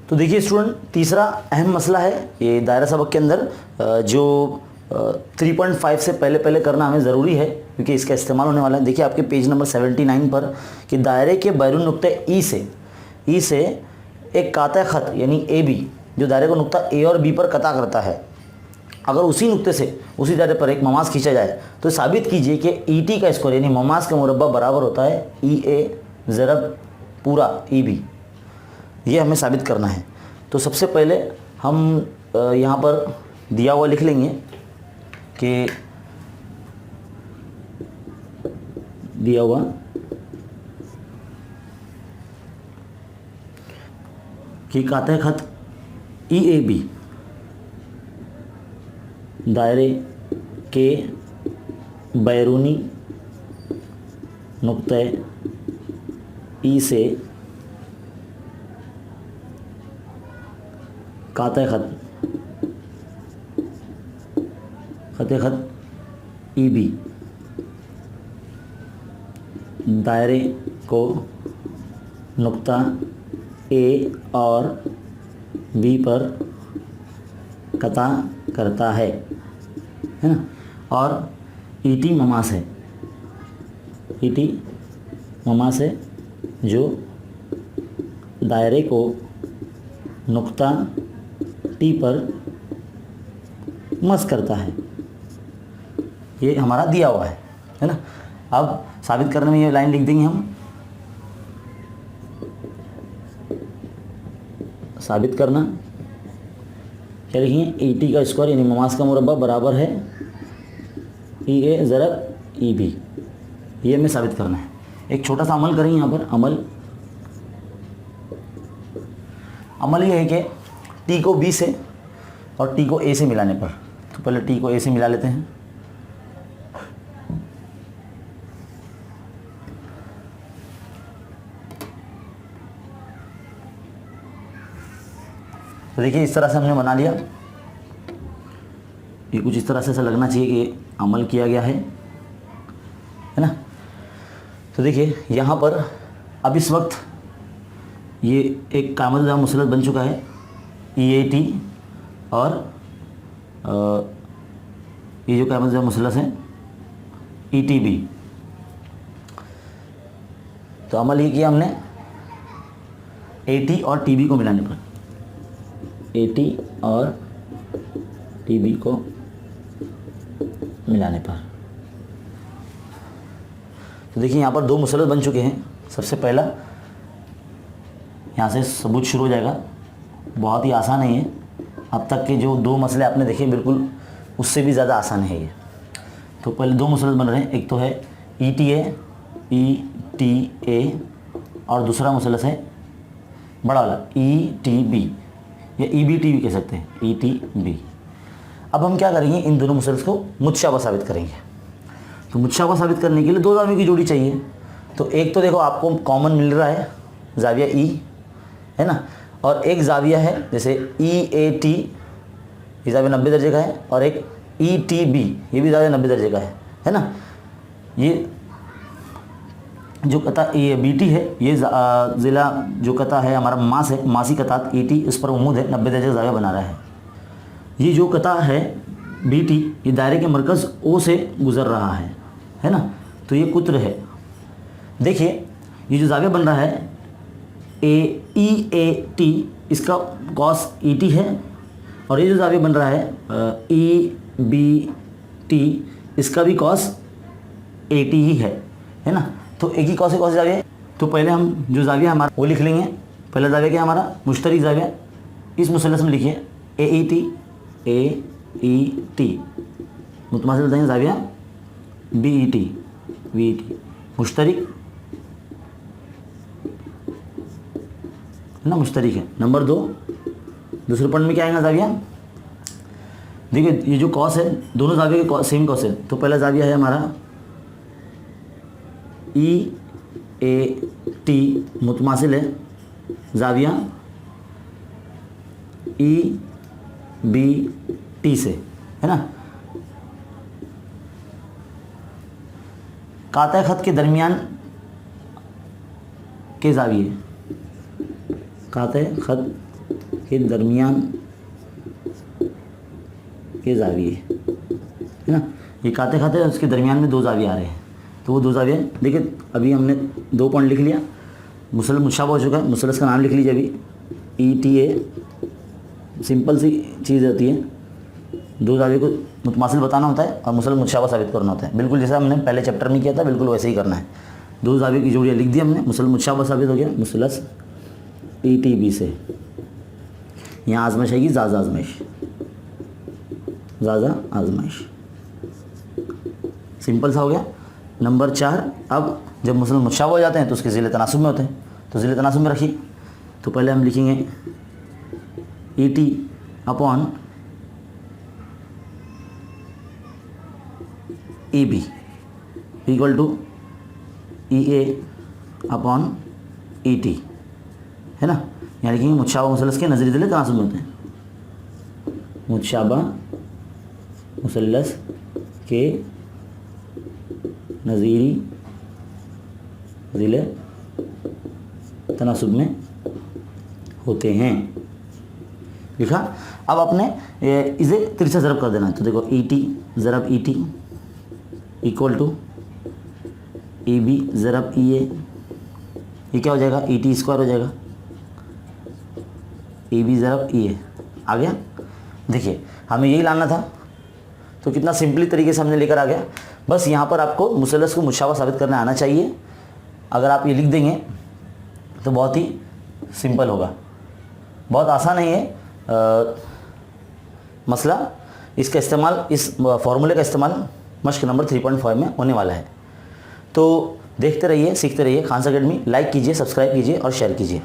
तो देखिए स्टूडेंट, तीसरा अहम मसला है ये दायरा सबक के अंदर जो 3.5 से पहले पहले करना हमें ज़रूरी है क्योंकि इसका इस्तेमाल होने वाला है। देखिए आपके पेज नंबर 79 पर कि दायरे के बैरून नुक्ते ई से एक काता ख़त यानी ए बी जो दायरे को नुक्ता ए और बी पर कता करता है, अगर उसी नुक्ते से उसी दायरे पर एक ममास खींचा जाए तो साबित कीजिए कि ई टी का स्क्वायर यानी ममास का मुरब्बा बराबर होता है ई ए ज़रब पूरा ई बी। ये हमें साबित करना है। तो सबसे पहले हम यहाँ पर दिया हुआ लिख लेंगे कि दिया हुआ कि काते ख़त ई ए बी दायरे के बैरूनी नुक्ते ई से काते ख़त ई बी दायरे को नुक्ता ए और बी पर कता करता है ना, और ई टी ममास है, ई टी ममास है जो दायरे को नुक्ता टी पर मस करता है। ये हमारा दिया हुआ है ना। अब साबित करने में ये लाइन लिख देंगे हम, साबित करना क्या लिखेंगे, ई टी का स्क्वायर यानी ममास का मुरब्बा बराबर है ई ए ज़रब ई बी। ये हमें साबित करना है। एक छोटा सा अमल करेंगे यहाँ पर। अमल ये है कि टी को बी से और टी को ए से मिलाने पर, तो पहले टी को ए से मिला लेते हैं। तो देखिए इस तरह से हमने बना लिया। ये कुछ इस तरह से ऐसा लगना चाहिए कि अमल किया गया है ना। तो देखिए यहाँ पर अब इस वक्त ये एक कामतदार मुसलत बन चुका है ई ए टी, और ये जो कामतदार मुसलत है ई टी बी। तो अमल ये किया हमने ए टी और टी बी को मिलाने पर, ए टी और टी बी को मिलाने पर। तो देखिए यहाँ पर दो मुसलत बन चुके हैं। सबसे पहला यहाँ से सबूत शुरू हो जाएगा। बहुत ही आसान है ये। अब तक के जो दो मसले आपने देखे बिल्कुल उससे भी ज़्यादा आसान है ये। तो पहले दो मुसलत बन रहे हैं। एक तो है ई टी ए और दूसरा मुसलत है बड़ा वाला ई टी बी या ई बी टी भी कह सकते हैं, ई टी बी। अब हम क्या करेंगे, इन दोनों मुसलत को मुतशाबह साबित करेंगे। तो मुतशाबह साबित करने के लिए दो जावियों की जोड़ी चाहिए। तो एक तो देखो आपको कॉमन मिल रहा है जाविया ई है ना, और एक जाविया है जैसे ई ए टी, ये जाविया 90 दर्जे का है, और एक ई टी बी ये भी जाविया 90 दर्जे का है ना। ये जो कता ये बी टी है, ये ज़िला जो कता है हमारा मास है, मासी कतात ई टी, उस पर उमूद है 90 दर्जे का जाविया बना रहा है। ये जो कता है बी टी, ये दायरे के मरकज़ ओ से गुज़र रहा है ना। तो ये कुत्र है। देखिए ये जो जाविया बन रहा है ए टी, इसका कॉस ई टी है, और ये जो जाविया बन रहा है ई बी टी, इसका भी कॉस ए टी ही है ना। तो एक ही कॉस से कॉस जाविया है। तो पहले हम जो जाविया हमारा वो लिख लेंगे। पहला जाविया क्या हमारा मुश्तरक जाविया, इस मुसल्लस में लिखिए ए ई टी, मुतमासिल बताएंगे जाविया बी ई टी मुश्तरक ना, मुश्तरक है। नंबर दो, दूसरे पॉइंट में क्या आएगा जाविया, देखिए ये जो कॉस है दोनों जाविया के सेम कॉस है। तो पहला जाविया है हमारा ई ए टी मुतमासिल है जाविया ई बी टी से, है ना। काता ख़त के दरमियान के जाविये, काते ख़त के दरमियान के जाविये, है ना। ये खाते खाते उसके दरमियान में 2 जाविये आ रहे हैं, तो वो 2 जाविये देखिए। अभी हमने 2 पॉइंट लिख लिया, मुसलस मुशाबा हो चुका है। मुसलस का नाम लिख लीजिए अभी, ETA। सिंपल सी चीज़ होती है, 2 जाविये को मुतमासिल बताना होता है और मुसलस मुशाबा साबित करना होता है। बिल्कुल जैसा हमने पहले चैप्टर में किया था, बिल्कुल वैसे ही करना है। 2 जाविये की जोड़ियाँ लिख दी हमने, मुसलस मुशाबा साबित हो गया मुसलस ETB से। यहाँ आजमाइश आएगी, ज़ाज़ा आजमाइश, ज़ाज़ा आजमाइश। सिंपल सा हो गया। नंबर 4, अब जब मुसलस मुशाबा हो जाते हैं तो उसके ज़िले तनासुब में होते हैं, तो ज़िले तनासुब में रखिए। तो पहले हम लिखेंगे ET upon EB equal to EA upon ET, है ना। यहाँ लिखेंगे मुतशाबा मुसलस के नज़री ज़िले तनासुब में होते हैं, मुतशाबा मुसलस के नज़ीरी ज़िले तनासुब में होते हैं, लिखा। अब अपने इसे तिरछा ज़रब कर देना है। तो देखो ET ज़रब ET इक्वल टू EB ज़रब EA, ये क्या हो जाएगा, ET स्क्वायर हो जाएगा, EB ज़रब EA आ गया। देखिए हमें यही लाना था, तो कितना सिंपली तरीके से हमने लेकर आ गया। बस यहाँ पर आपको मुसलस को मुशाबा साबित करना आना चाहिए। अगर आप ये लिख देंगे तो बहुत ही सिंपल होगा, बहुत आसान है ये मसला। इसका इस्तेमाल, इस फॉर्मूले का इस्तेमाल मश्क नंबर 3.5 में होने वाला है। तो देखते रहिए, सीखते रहिए खान अकेडमी। लाइक कीजिए, सब्सक्राइब कीजिए और शेयर कीजिए।